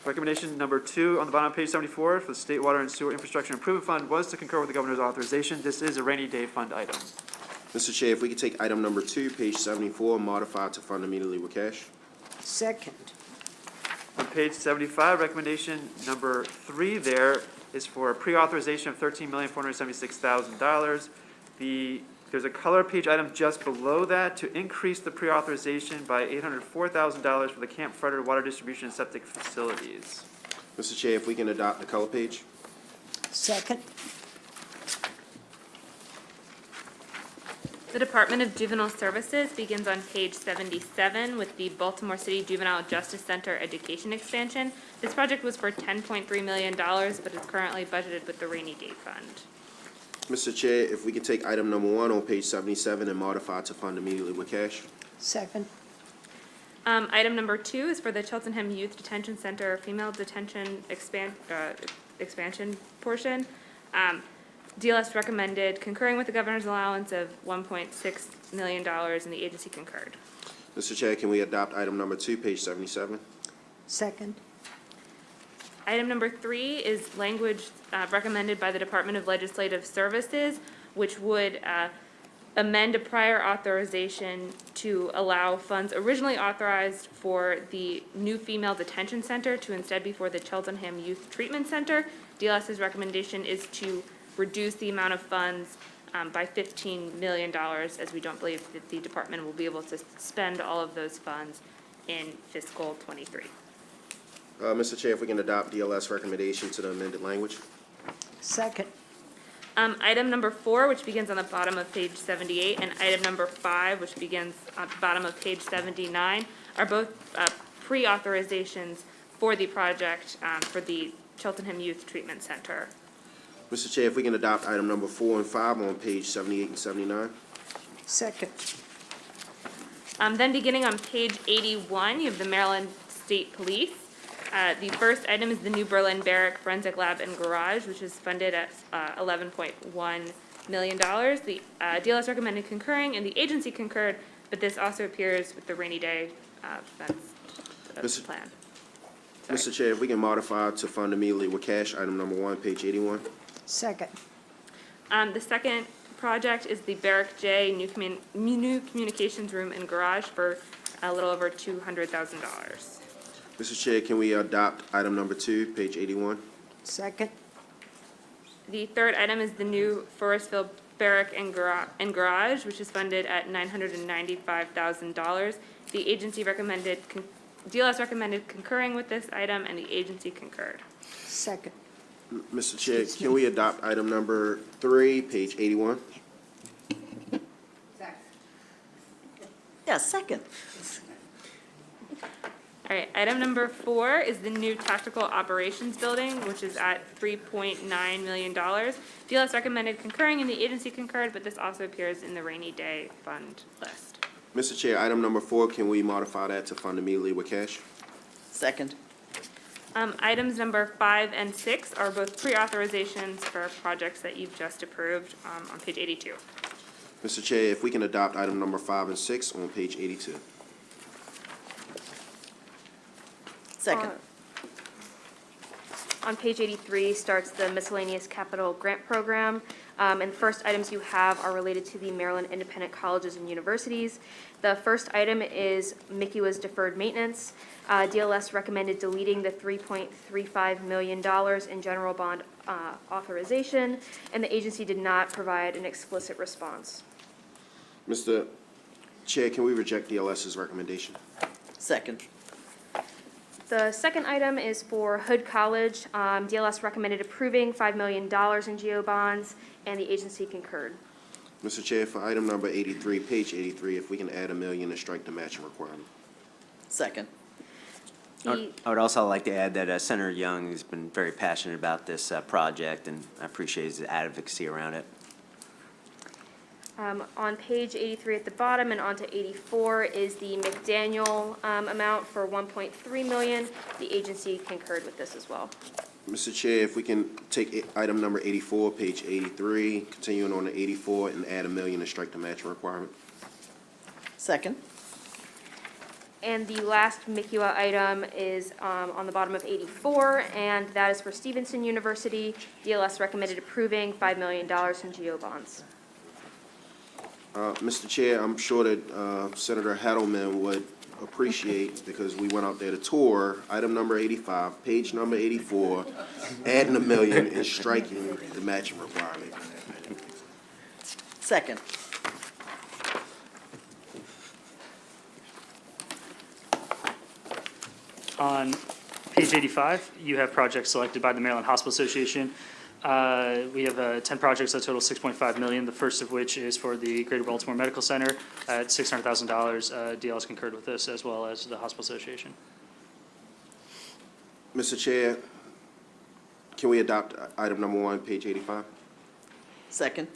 Speaker 10: Recommendation number 2 on the bottom of page 74 for the State Water and Sewer Infrastructure Improvement Fund was to concur with the governor's authorization. This is a rainy day fund item.
Speaker 4: Mr. Chair, if we could take item number 2, page 74, modify to fund immediately with cash?
Speaker 16: Second.
Speaker 10: On page 75, recommendation number 3 there is for a pre-authorization of $13,476,000. There's a color page item just below that to increase the pre-authorization by $804,000 for the Camp Frederick water distribution and septic facilities.
Speaker 4: Mr. Chair, if we can adopt the color page.
Speaker 16: Second.
Speaker 5: The Department of Juvenile Services begins on page 77 with the Baltimore City Juvenile Justice Center education expansion. This project was for $10.3 million, but is currently budgeted with the rainy day fund.
Speaker 4: Mr. Chair, if we can take item number 1 on page 77 and modify to fund immediately with cash.
Speaker 16: Second.
Speaker 5: Item number 2 is for the Cheltenham Youth Detention Center female detention expansion portion. DLS recommended concurring with the governor's allowance of $1.6 million, and the agency concurred.
Speaker 4: Mr. Chair, can we adopt item number 2, page 77?
Speaker 16: Second.
Speaker 5: Item number 3 is language recommended by the Department of Legislative Services, which would amend a prior authorization to allow funds originally authorized for the new female detention center to instead be for the Cheltenham Youth Treatment Center. DLS's recommendation is to reduce the amount of funds by $15 million, as we don't believe that the department will be able to spend all of those funds in fiscal '23.
Speaker 4: Mr. Chair, if we can adopt DLS recommendation to the amended language.
Speaker 16: Second.
Speaker 5: Item number 4, which begins on the bottom of page 78, and item number 5, which begins at the bottom of page 79, are both pre-authorizations for the project for the Cheltenham Youth Treatment Center.
Speaker 4: Mr. Chair, if we can adopt item number 4 and 5 on page 78 and 79.
Speaker 16: Second.
Speaker 5: Then beginning on page 81, you have the Maryland State Police. The first item is the New Berlin Barrack Forensic Lab and Garage, which is funded at $11.1 million. The DLS recommended concurring, and the agency concurred, but this also appears with the rainy day funds
Speaker 4: Mr.
Speaker 5: plan.
Speaker 4: Mr. Chair, if we can modify to fund immediately with cash, item number 1, page 81.
Speaker 16: Second.
Speaker 5: The second project is the Barrack J new communications room and garage for a little over $200,000.
Speaker 4: Mr. Chair, can we adopt item number 2, page 81?
Speaker 16: Second.
Speaker 5: The third item is the new Forestville Barrack and Garage, which is funded at $995,000. The agency recommended, DLS recommended concurring with this item, and the agency concurred.
Speaker 16: Second.
Speaker 4: Mr. Chair, can we adopt item number 3, page 81?
Speaker 9: Yeah, second.
Speaker 5: All right, item number 4 is the new Tactical Operations Building, which is at $3.9 million. DLS recommended concurring, and the agency concurred, but this also appears in the rainy day fund list.
Speaker 4: Mr. Chair, item number 4, can we modify that to fund immediately with cash?
Speaker 9: Second.
Speaker 5: Items number 5 and 6 are both pre-authorizations for projects that you've just approved on page 82.
Speaker 4: Mr. Chair, if we can adopt item number 5 and 6 on page 82.
Speaker 9: Second.
Speaker 17: On page 83 starts the miscellaneous capital grant program. And the first items you have are related to the Maryland Independent Colleges and Universities. The first item is MICUA's deferred maintenance. DLS recommended deleting the $3.35 million in general bond authorization, and the agency did not provide an explicit response.
Speaker 4: Mr. Chair, can we reject DLS's recommendation?
Speaker 9: Second.
Speaker 17: The second item is for Hood College. DLS recommended approving $5 million in GO bonds, and the agency concurred.
Speaker 4: Mr. Chair, for item number 83, page 83, if we can add $1 million and strike the matching requirement.
Speaker 9: Second.
Speaker 17: The-
Speaker 20: I would also like to add that Senator Young has been very passionate about this project, and I appreciate his advocacy around it.
Speaker 17: On page 83 at the bottom and onto 84 is the McDaniel amount for $1.3 million. The agency concurred with this as well.
Speaker 4: Mr. Chair, if we can take item number 84, page 83, continuing on to 84, and add $1 million and strike the matching requirement.
Speaker 9: Second.
Speaker 17: And the last MICUA item is on the bottom of 84, and that is for Stevenson University. DLS recommended approving $5 million in GO bonds.
Speaker 4: Mr. Chair, I'm sure that Senator Hettleman would appreciate, because we went out there to tour, item number 85, page number 84, adding $1 million and striking the matching requirement.
Speaker 9: Second.
Speaker 11: On page 85, you have projects selected by the Maryland Hospital Association. We have 10 projects that total $6.5 million, the first of which is for the Greater Baltimore Medical Center at $600,000. DL has concurred with this, as well as the Hospital Association.
Speaker 4: Mr. Chair, can we adopt item number 1, page 85?
Speaker 9: Second.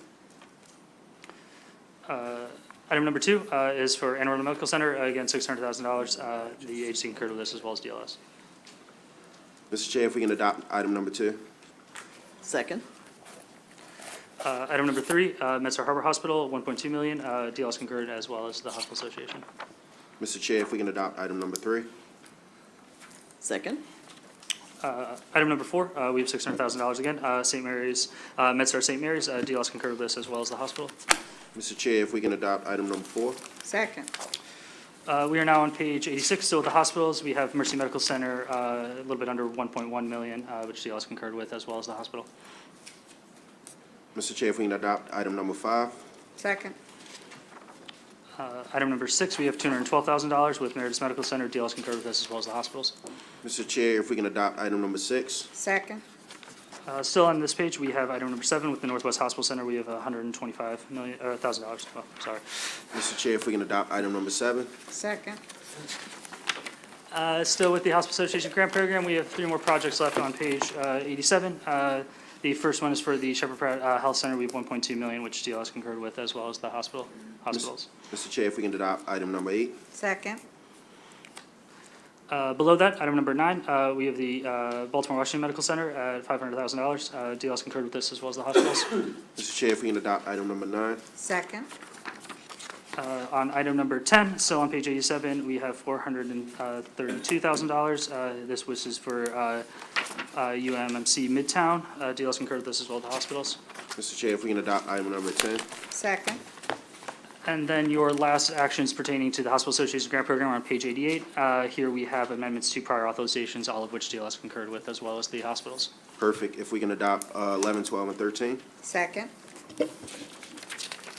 Speaker 11: Item number 2 is for Annapolis Medical Center, again, $600,000. The agency concurred with this, as well as DLS.
Speaker 4: Mr. Chair, if we can adopt item number 2?
Speaker 9: Second.
Speaker 11: Item number 3, Med-Star Harbor Hospital, $1.2 million. DLS concurred, as well as the Hospital Association.
Speaker 4: Mr. Chair, if we can adopt item number 3?
Speaker 9: Second.
Speaker 11: Item number 4, we have $600,000 again. St. Mary's, Med-Star St. Mary's, DLS concurred with this, as well as the hospital.
Speaker 4: Mr. Chair, if we can adopt item number 4?
Speaker 15: Second.
Speaker 11: We are now on page 86, still with the hospitals. We have Mercy Medical Center, a little bit under $1.1 million, which DLS concurred with, as well as the hospital.
Speaker 4: Mr. Chair, if we can adopt item number 5?
Speaker 15: Second.
Speaker 11: Item number 6, we have $212,000 with Meredith Medical Center. DLS concurred with this, as well as the hospitals.
Speaker 4: Mr. Chair, if we can adopt item number 6?
Speaker 15: Second.
Speaker 11: Still on this page, we have item number 7 with the Northwest Hospital Center. We have $125,000. Oh, sorry.
Speaker 4: Mr. Chair, if we can adopt item number 7?
Speaker 15: Second.
Speaker 11: Still with the Hospital Association Grant Program, we have 3 more projects left on page 87. The first one is for the Shepherd Pratt Health Center. We have $1.2 million, which DLS concurred with, as well as the hospitals.
Speaker 4: Mr. Chair, if we can adopt item number 8?
Speaker 15: Second.
Speaker 11: Below that, item number 9, we have the Baltimore Washington Medical Center at $500,000. DLS concurred with this, as well as the hospitals.
Speaker 4: Mr. Chair, if we can adopt item number 9?
Speaker 15: Second.
Speaker 11: On item number 10, still on page 87, we have $432,000. This is for UMMC Midtown. DLS concurred with this, as well as the hospitals.
Speaker 4: Mr. Chair, if we can adopt item number 10?
Speaker 15: Second.
Speaker 11: And then your last actions pertaining to the Hospital Association Grant Program are on page 88. Here we have amendments to prior authorizations, all of which DLS concurred with, as well as the hospitals.
Speaker 4: Perfect. If we can adopt 11, 12, and 13?
Speaker 15: Second.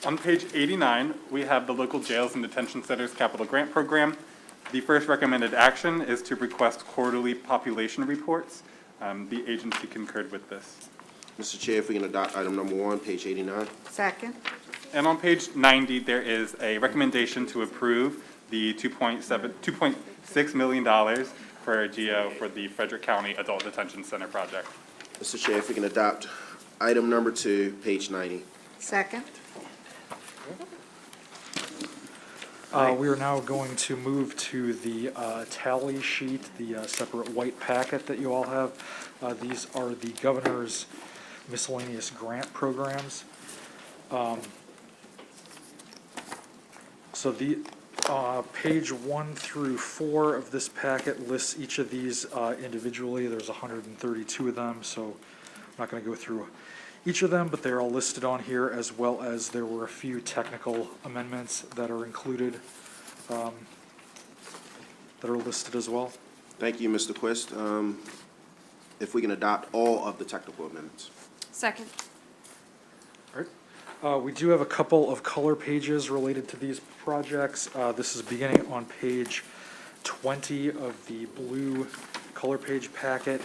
Speaker 12: On page 89, we have the local jails and detention centers capital grant program. The first recommended action is to request quarterly population reports. The agency concurred with this.
Speaker 4: Mr. Chair, if we can adopt item number 1, page 89?
Speaker 15: Second.
Speaker 12: And on page 90, there is a recommendation to approve the $2.6 million for a GO for the Frederick County Adult Detention Center project.
Speaker 4: Mr. Chair, if we can adopt item number 2, page 90?
Speaker 15: Second.
Speaker 19: We are now going to move to the tally sheet, the separate white packet that you all have. These are the governor's miscellaneous grant programs. So the page 1 through 4 of this packet lists each of these individually. There's 132 of them, so I'm not going to go through each of them, but they're all listed on here, as well as there were a few technical amendments that are included, that are listed as well.
Speaker 4: Thank you, Mr. Quist. If we can adopt all of the technical amendments?
Speaker 18: Second.
Speaker 19: All right. We do have a couple of color pages related to these projects. This is beginning on page 20 of the blue color page packet.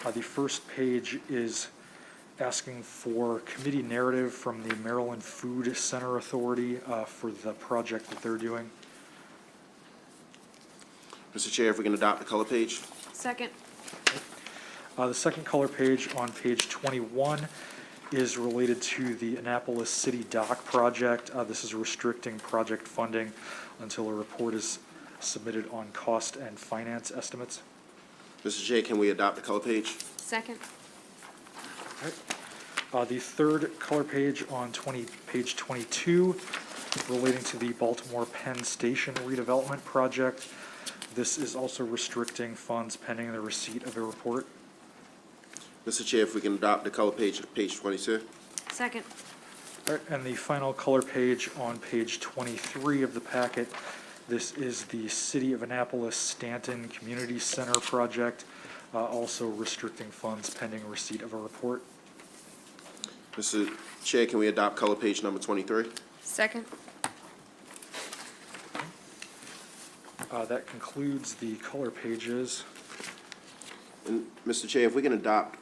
Speaker 19: The first page is asking for committee narrative from the Maryland Food Center Authority for the project that they're doing.
Speaker 4: Mr. Chair, if we can adopt the color page?
Speaker 18: Second.
Speaker 19: The second color page on page 21 is related to the Annapolis City Dock project. This is restricting project funding until a report is submitted on cost and finance estimates.
Speaker 4: Mr. Chair, can we adopt the color page?
Speaker 18: Second.
Speaker 19: The third color page on page 22, relating to the Baltimore Penn Station redevelopment project. This is also restricting funds pending the receipt of a report.
Speaker 4: Mr. Chair, if we can adopt the color page, page 22?
Speaker 18: Second.
Speaker 19: All right, and the final color page on page 23 of the packet This is the City of Annapolis Stanton Community Center project, also restricting funds pending receipt of a report.
Speaker 4: Mr. Chair, can we adopt color page number 23?
Speaker 5: Second.
Speaker 19: That concludes the color pages.
Speaker 4: And, Mr. Chair, if we can adopt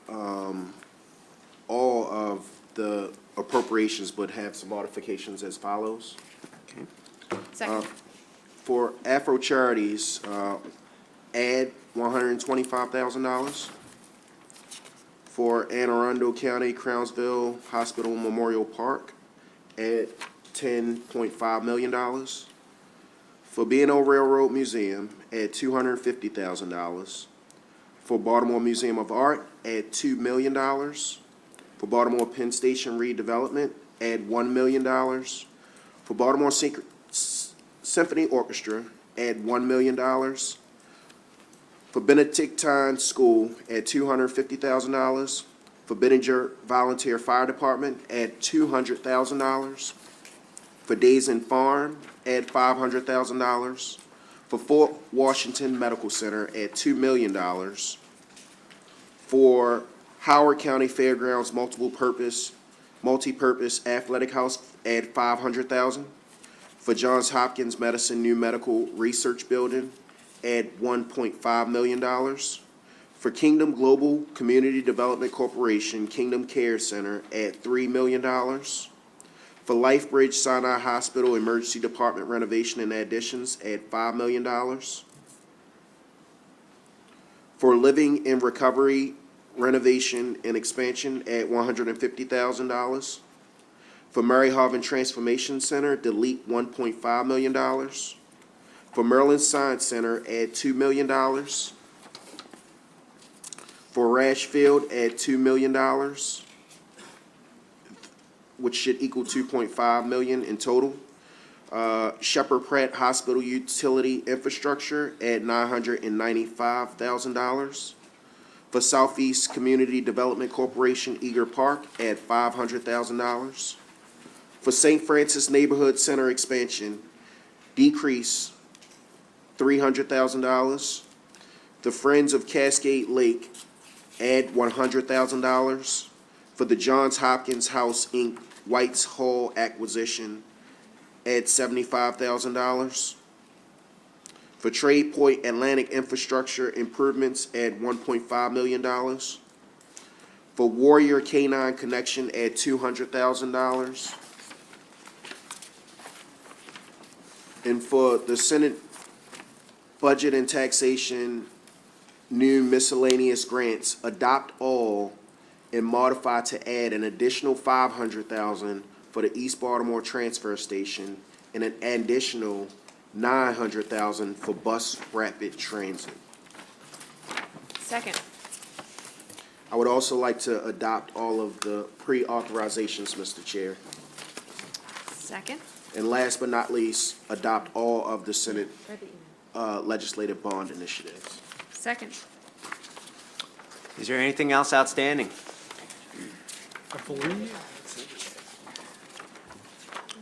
Speaker 4: all of the appropriations but have some modifications as follows.
Speaker 5: Second.
Speaker 4: For Afro Charities, add $125,000. For Anne Arundel County Crownsville Hospital Memorial Park, add $10.5 million. For B&O Railroad Museum, add $250,000. For Baltimore Museum of Art, add $2 million. For Baltimore Penn Station redevelopment, add $1 million. For Baltimore Symphony Orchestra, add $1 million. For Benedictine School, add $250,000. For Benninger Volunteer Fire Department, add $200,000. For Days and Farm, add $500,000. For Fort Washington Medical Center, add $2 million. For Howard County Fairgrounds multi-purpose athletic house, add $500,000. For Johns Hopkins Medicine New Medical Research Building, add $1.5 million. For Kingdom Global Community Development Corporation Kingdom Care Center, add $3 million. For LifeBridge Sinai Hospital Emergency Department renovation and additions, add $5 million. For Living in Recovery renovation and expansion, add $150,000. For Mary Harvin Transformation Center, delete $1.5 million. For Maryland Science Center, add $2 million. For Rashfield, add $2 million, which should equal $2.5 million in total. Shepherd Pratt Hospital Utility Infrastructure, add $995,000. For Southeast Community Development Corporation Eager Park, add $500,000. For St. Francis Neighborhood Center expansion, decrease $300,000. The Friends of Cascade Lake, add $100,000. For the Johns Hopkins House, Inc. White's Hall acquisition, add $75,000. For Trade Point Atlantic Infrastructure improvements, add $1.5 million. For Warrior Canine Connection, add $200,000. And for the Senate Budget and Taxation, new miscellaneous grants, adopt all and modify to add an additional $500,000 for the East Baltimore Transfer Station and an additional $900,000 for Bus Rapid Transit.
Speaker 5: Second.
Speaker 4: I would also like to adopt all of the pre-authorizations, Mr. Chair.
Speaker 5: Second.
Speaker 4: And last but not least, adopt all of the Senate legislative bond initiatives.
Speaker 5: Second.
Speaker 1: Is there anything else outstanding?
Speaker 19: I believe,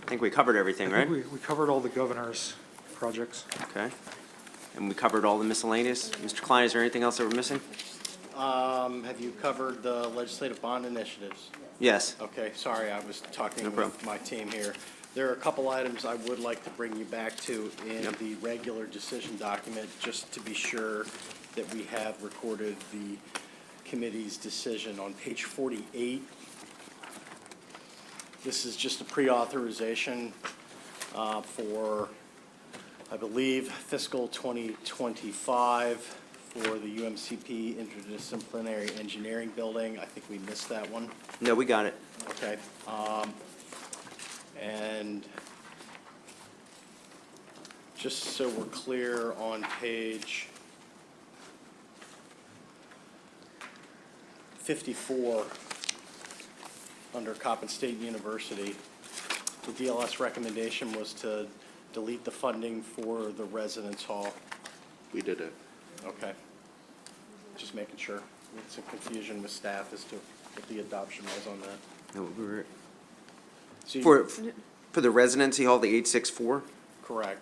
Speaker 1: I think we covered everything,
Speaker 19: I
Speaker 1: right?
Speaker 19: think we covered all the governor's projects.
Speaker 1: Okay. And we covered all the miscellaneous. Mr. Klein, is there anything else that we're missing?
Speaker 2: Have you covered the legislative bond initiatives?
Speaker 1: Yes.
Speaker 2: Okay, sorry, I was talking
Speaker 1: No problem.
Speaker 2: with my team here. There are a couple items I would like to bring you back to in
Speaker 1: Yep.
Speaker 2: the regular decision document, just to be sure that we have recorded the committee's decision on page 48. This is just a pre-authorization for, I believe, fiscal 2025 for the UMCP Interdisciplinary Engineering Building. I think we missed that one.
Speaker 1: No, we got it.
Speaker 2: Okay. And just so we're clear, on page 54, under Coppin State University, the DLS recommendation was to delete the funding for the residence hall.
Speaker 4: We did it.
Speaker 2: Okay. Just making sure. It's a confusion with staff as to what the adoption was on that.
Speaker 1: No, we were,
Speaker 2: So you-
Speaker 1: for the residency hall, the 864,
Speaker 2: Correct.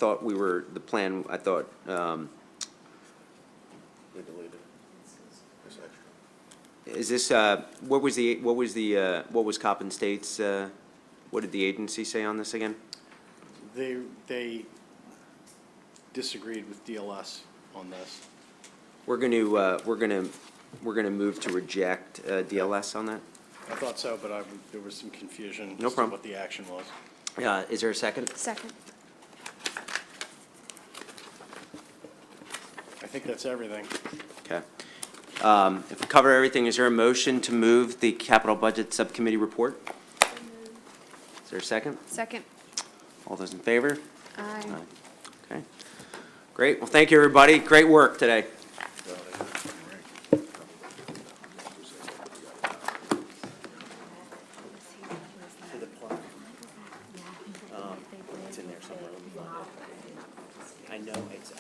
Speaker 20: thought the plan, I thought, is this, what was Coppin State's, what did the agency say on this again?
Speaker 2: They disagreed with DLS on this.
Speaker 20: We're going to move to reject DLS on that?
Speaker 2: I thought so, but there was some confusion
Speaker 20: No
Speaker 2: as to
Speaker 20: problem.
Speaker 2: what the action was.
Speaker 20: Is there a second?
Speaker 6: Second.
Speaker 2: I think that's everything.
Speaker 20: Okay. If we cover everything, is there a motion to move the capital budget subcommittee report? Is there a second?
Speaker 3: Second.
Speaker 20: All those in favor?
Speaker 3: Aye.
Speaker 20: Okay. Great. Well, thank you, everybody. Great work today. It's in there somewhere. I know, it's